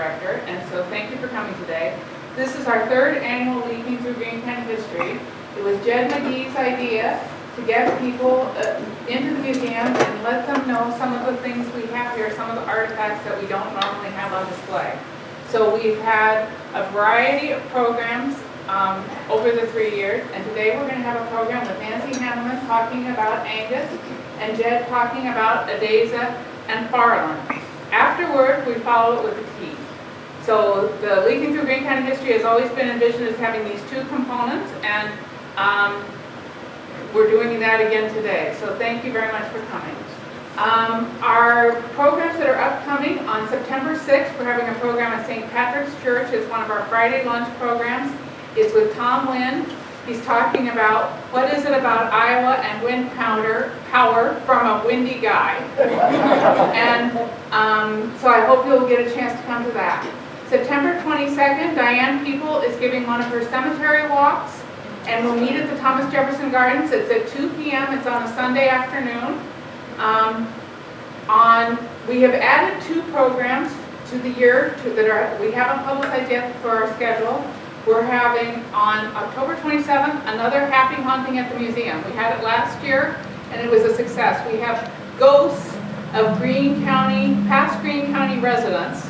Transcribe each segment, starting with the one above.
Director, and so thank you for coming today. This is our third annual Leaping Through Greene County History. It was Jed Magee's idea to get people into the museum and let them know some of the things we have here, some of the artifacts that we don't normally have on display. So we've had a variety of programs over the 3 years, and today we're going to have a program with Hanaman talking about Angus and Jed talking about Adaza and Farlin. Afterward, we follow it with a tea. So the Leaping Through Greene County History has always been envisioned as having these two components, and we're doing that again today. So thank you very much for coming. Our programs that are upcoming, on September 6th, we're having a program at St. Patrick's Church. It's one of our Friday lunch programs. It's with Tom Lynn. He's talking about what is it about Iowa and wind power from a windy guy. And so I hope you'll get a chance to come to that. September 22nd, Diane People is giving one of her cemetery walks, and we'll meet at the Thomas Jefferson Gardens. It's at 2 p.m. It's on a Sunday afternoon. We have added 2 programs to the year we haven't publicized yet for our schedule. We're having on October 27th another happy haunting at the museum. We had it last year and it was a success. We have ghosts of Greene County, past Greene County residents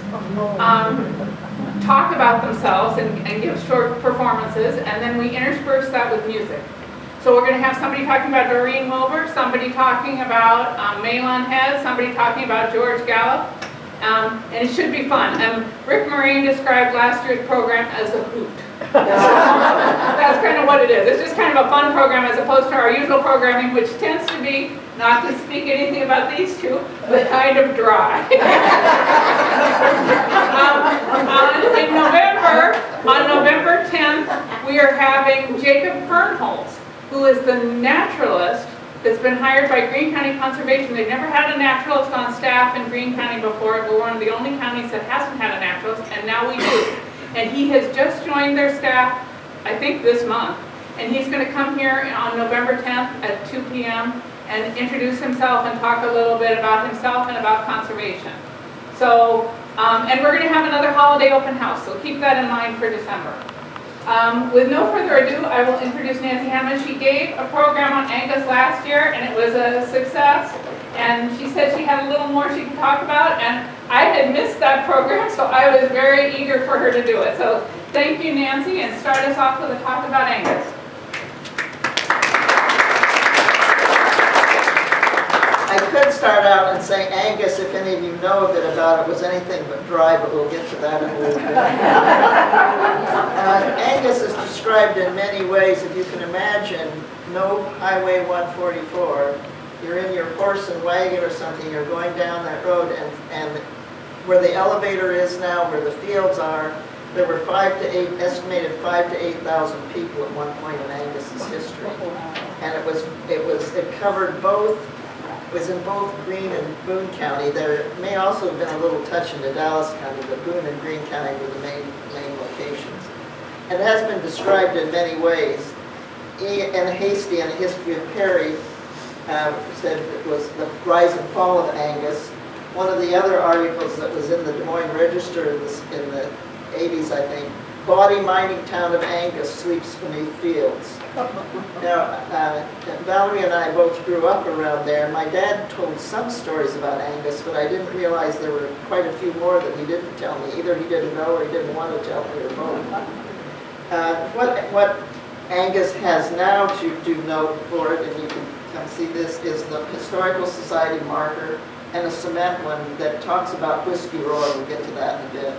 talk about themselves and give short performances, and then we intersperse that with music. So we're going to have somebody talking about Doreen Wilbur, somebody talking about Malon Hez, somebody talking about George Gallup, and it should be fun. Rick Moraine described last year's program as a hoot. That's kind of what it is. It's just kind of a fun program as opposed to our usual programming, which tends to be, not to speak anything about these two, but kind of dry. On November 10th, we are having Jacob Fernholz, who is the naturalist that's been hired by Greene County Conservation. They've never had a naturalist on staff in Greene County before. We're one of the only counties that hasn't had a naturalist, and now we do. And he has just joined their staff, I think this month. And he's going to come here on November 10th at 2 p.m. and introduce himself and talk a little bit about himself and about conservation. So, and we're going to have another holiday open house, so keep that in mind for December. With no further ado, I will introduce Nancy Hanaman. She gave a program on Angus last year, and it was a success. And she said she had a little more she could talk about, and I had missed that program, so I was very eager for her to do it. So thank you, Nancy, and start us off with a talk about Angus. I could start out and say Angus, if any of you know a bit about it, was anything but dry, but we'll get to that in a little bit. Angus is described in many ways. If you can imagine, no Highway 144, you're in your horse and wagon or something, you're going down that road, and where the elevator is now, where the fields are, there were estimated 5,000 to 8,000 people at one point in Angus's history. And it covered both. It was in both Greene and Boone County. There may also have been a little touch into Dallas County, but Boone and Greene County were the main locations. And it has been described in many ways. And Hasty in A History of Perry said it was the rise and fall of Angus. One of the other articles that was in the Des Moines Register in the 80s, I think, Bawdy mining town of Angus sleeps beneath fields. Now, Valerie and I both grew up around there. My dad told some stories about Angus, but I didn't realize there were quite a few more that he didn't tell me. Either he didn't know or he didn't want to tell me, or both. What Angus has now to do note for it, and you can come see this, is the Historical Society marker and a cement one that talks about Whiskey Roar. We'll get to that in a bit.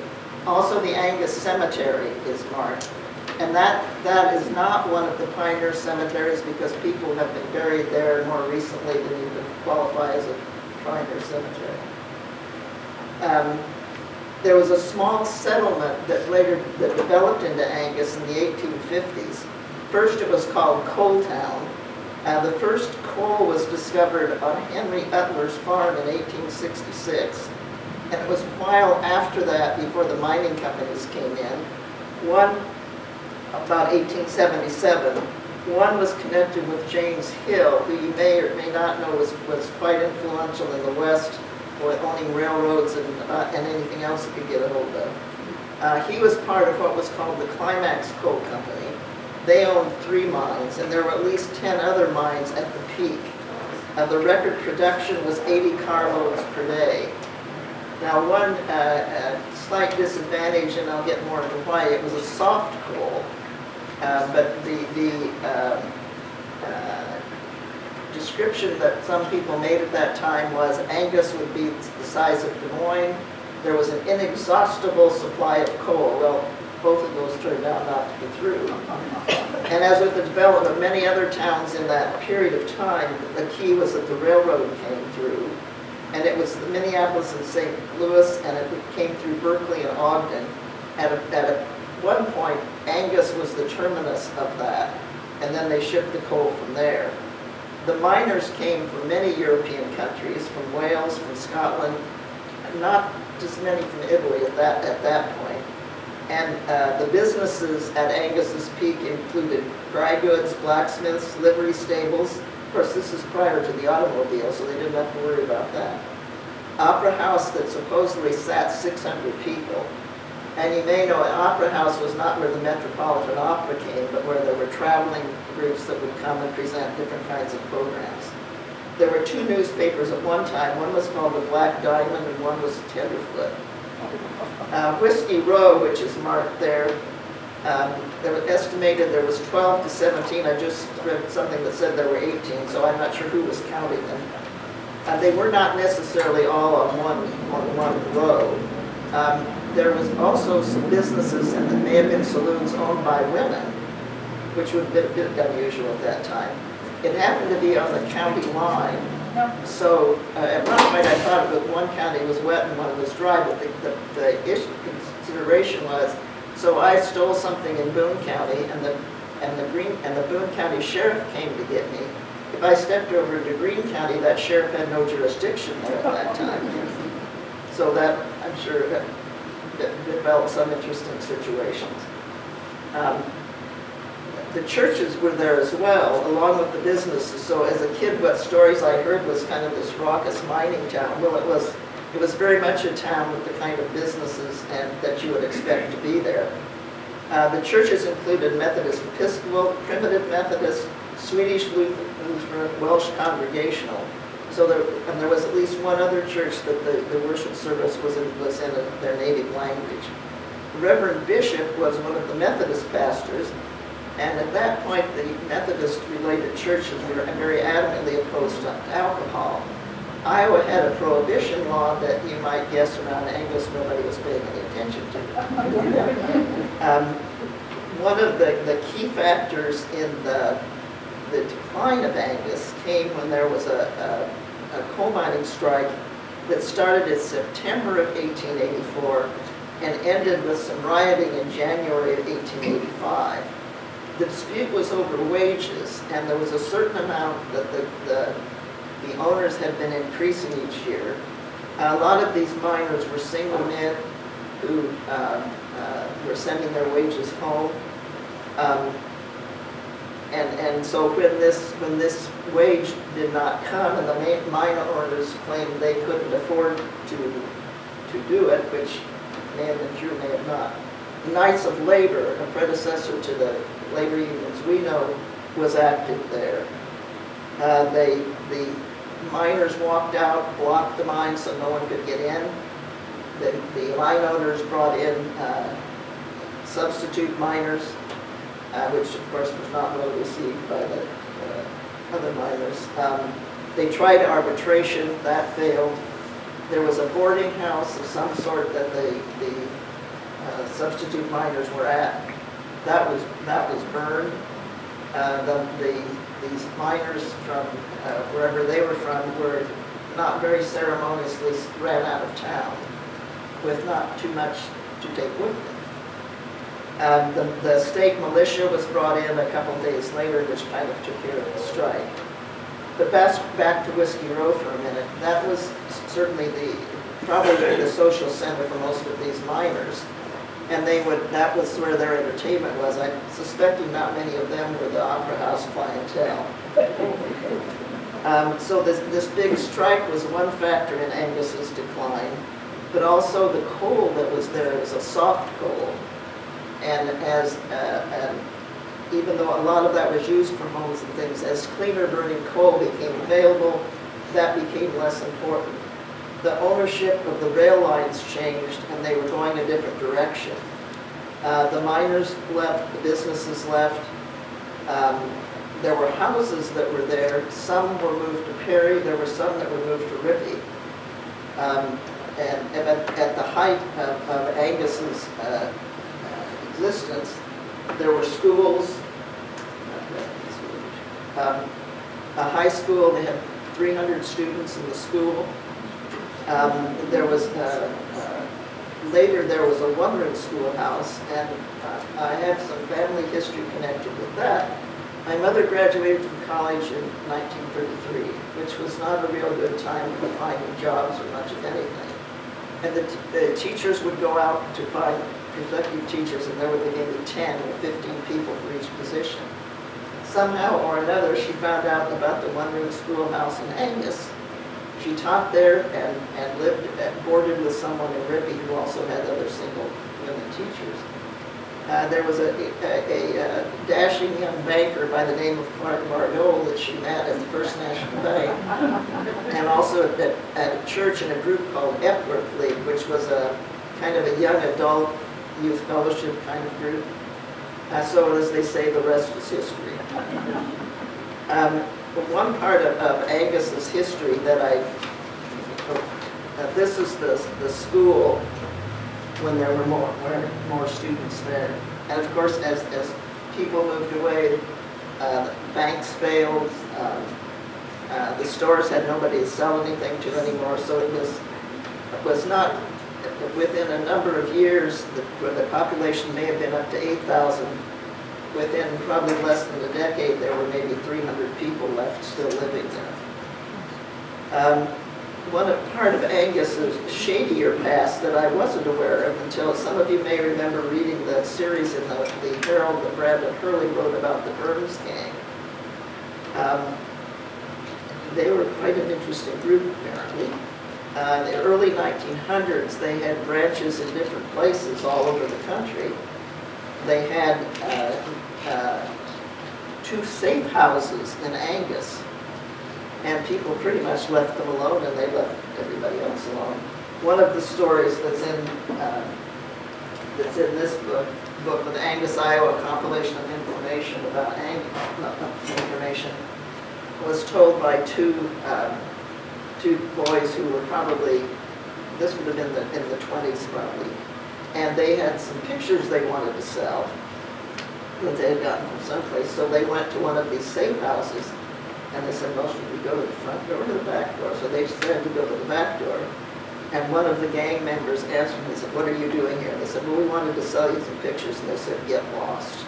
Also, the Angus Cemetery is marked. And that is not one of the pioneer cemeteries because people have been buried there more recently than you can qualify as a pioneer cemetery. There was a small settlement that developed into Angus in the 1850s. First it was called Coal Town. The first coal was discovered on Henry Utler's farm in 1866. And it was a while after that before the mining companies came in. One, about 1877, one was connected with James Hill, who you may or may not know was quite influential in the West owning railroads and anything else he could get a hold of. He was part of what was called the Climax Coal Company. They owned 3 mines, and there were at least 10 other mines at the peak. The record production was 80 carloads per day. Now, one slight disadvantage, and I'll get more into why, it was a soft coal, but the description that some people made at that time was Angus would be the size of Des Moines. There was an inexhaustible supply of coal. Well, both of those turned out not to be true. And as with the development of many other towns in that period of time, the key was that the railroad came through. And it was Minneapolis and St. Louis, and it came through Berkeley and Ogden. At one point, Angus was the terminus of that, and then they shipped the coal from there. The miners came from many European countries, from Wales, from Scotland, not just many from Italy at that point. And the businesses at Angus's peak included dry goods, blacksmiths, livery stables. Of course, this is prior to the automobile, so they didn't have to worry about that. Opera house that supposedly sat 600 people. And you may know an opera house was not where the Metropolitan Opera came, but where there were traveling groups that would come and present different kinds of programs. There were 2 newspapers at one time. One was called the Black Diamond and one was Tenderfoot. Whiskey Row, which is marked there, there was estimated there was 12 to 17. I just read something that said there were 18, so I'm not sure who was counting them. They were not necessarily all on one row. There was also some businesses, and there may have been saloons owned by women, which would have been a bit unusual at that time. It happened to be on the county line. So at one point I thought that one county was wet and one was dry, but the issue consideration was, so I stole something in Boone County, and the Boone County sheriff came to get me. If I stepped over to Greene County, that sheriff had no jurisdiction there at that time. So that, I'm sure, that developed some interesting situations. The churches were there as well, along with the businesses. So as a kid, what stories I heard was kind of this raucous mining town. Well, it was very much a town with the kind of businesses and that you would expect to be there. The churches included Methodist Episcopal, Primitive Methodist, Swedish Lutheran, Welsh Congregational. So there was at least one other church that the worship service was in their native language. The Reverend Bishop was one of the Methodist pastors, and at that point the Methodist-related churches were very adamantly opposed to alcohol. Iowa had a prohibition law that you might guess around Angus nobody was paying any attention to. One of the key factors in the decline of Angus came when there was a coal mining strike that started in September of 1884 and ended with some rioting in January of 1885. The dispute was over wages, and there was a certain amount that the owners had been increasing each year. A lot of these miners were single men who were sending their wages home. And so when this wage did not come, and the mine owners claimed they couldn't afford to do it, which may have been true, may have not. The Knights of Labor, a predecessor to the labor unions we know, was active there. The miners walked out, blocked the mine so no one could get in. The mine owners brought in substitute miners, which of course was not well received by the other miners. They tried arbitration, that failed. There was a boarding house of some sort that the substitute miners were at. That was burned. These miners from wherever they were from were not very ceremoniously ran out of town with not too much to take with them. The state militia was brought in a couple days later, which kind of took care of the strike. But back to Whiskey Row for a minute. That was certainly probably the social center for most of these miners. And that was where their entertainment was. I'm suspecting not many of them were the opera house clientele. So this big strike was one factor in Angus's decline, but also the coal that was there was a soft coal. And even though a lot of that was used for homes and things, as cleaner burning coal became available, that became less important. The ownership of the rail lines changed and they were going a different direction. The miners left, the businesses left. There were houses that were there. Some were moved to Perry. There were some that were moved to Rippey. And at the height of Angus's existence, there were schools, a high school. They had 300 students in the school. There was later there was a one-room schoolhouse, and I have some family history connected with that. My mother graduated from college in 1933, which was not a real good time for finding jobs or much of anything. And the teachers would go out to find prospective teachers, and there would be maybe 10 or 15 people for each position. Somehow or another, she found out about the one-room schoolhouse in Angus. She taught there and lived and boarded with someone in Rippey who also had other single women teachers. There was a dashing young banker by the name of Clark Bardole that she met at the First National Bank, and also at a church in a group called Epworth League, which was a kind of a young adult youth fellowship kind of group. So as they say, the rest is history. One part of Angus's history that this is the school when there were more students there. And of course, as people moved away, banks failed, the stores had nobody to sell anything to anymore, so it was not, within a number of years, where the population may have been up to 8,000, within probably less than a decade, there were maybe 300 people left still living there. Part of Angus's shadier past that I wasn't aware of until some of you may remember reading the series in the Herald that Bradley Hurley wrote about the Burns gang. They were quite an interesting group, apparently. In the early 1900s, they had branches in different places all over the country. They had 2 safe houses in Angus, and people pretty much left them alone, and they left everybody else alone. One of the stories that's in this book with Angus, Iowa, compilation of information about information, was told by two boys who were probably, this would have been in the 20s probably, and they had some pictures they wanted to sell that they had gotten from someplace. So they went to one of these safe houses, and they said, well, should we go to the front door or the back door? So they decided to go to the back door. And one of the gang members asked them, he said, what are you doing here? And they said, well, we wanted to sell you some pictures. And they said, get lost.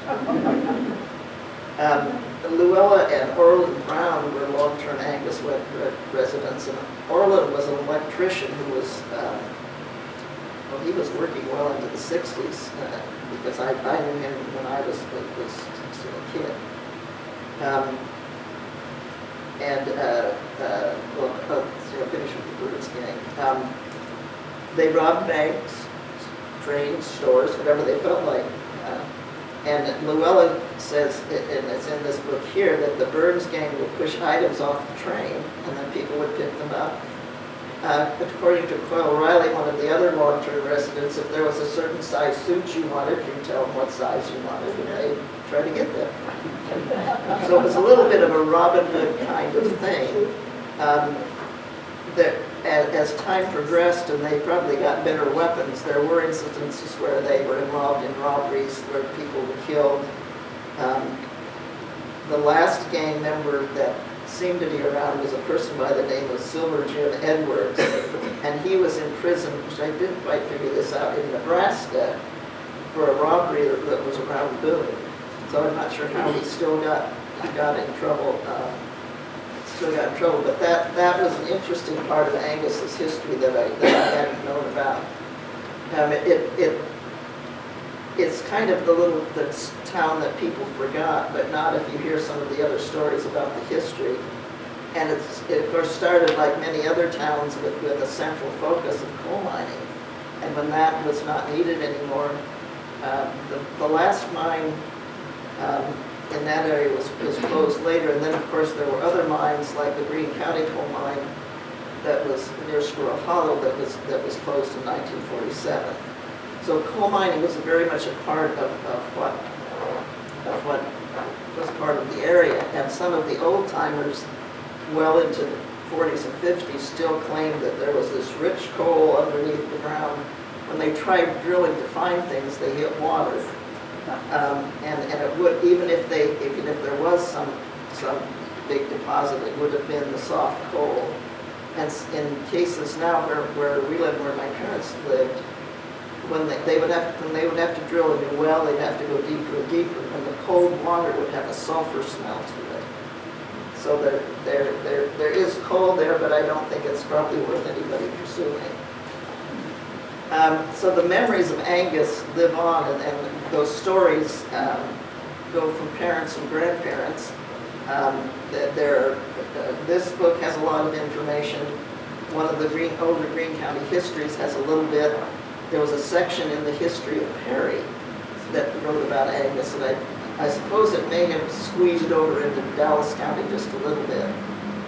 Luella and Orland Brown were long-term Angus residents. And Orland was an electrician who was, he was working well into the 60s, because I knew him when I was still a kid. I'll finish with the Burns gang. They robbed banks, trains, stores, whatever they felt like. And Luella says, and it's in this book here, that the Burns gang would push items off the train, and then people would pick them up. According to Coyle Riley, one of the other long-term residents, if there was a certain size suit you wanted, you'd tell them what size you wanted, and they'd try to get that. So it was a little bit of a Robin Hood kind of thing. As time progressed and they probably got better weapons, there were instances where they were involved in robberies where people were killed. The last gang member that seemed to be around was a person by the name of Silver Jim Edwards, and he was in prison, which I didn't quite figure this out, in Nebraska for a robbery that was around Boone. So I'm not sure how he still got in trouble. But that was an interesting part of Angus's history that I hadn't known about. It's kind of the town that people forgot, but not if you hear some of the other stories about the history. And it of course started like many other towns with a central focus of coal mining. And when that was not needed anymore, the last mine in that area was closed later. And then of course there were other mines like the Greene County coal mine that was near Squirrel Hollow that was closed in 1947. So coal mining was very much a part of what was part of the area. And some of the old timers, well into the 40s and 50s, still claimed that there was this rich coal underneath the ground. When they tried drilling to find things, they hit water. And it would, even if there was some big deposit, it would have been the soft coal. And in cases now where we live, where my parents lived, when they would have to drill a new well, they'd have to go deeper and deeper, and the cold water would have a sulfur smell to it. So there is coal there, but I don't think it's probably worth anybody pursuing. So the memories of Angus live on, and those stories go from parents and grandparents. This book has a lot of information. One of the older Greene County histories has a little bit. There was a section in the history of Perry that wrote about Angus, and I suppose it may have squeezed over into Dallas County just a little bit.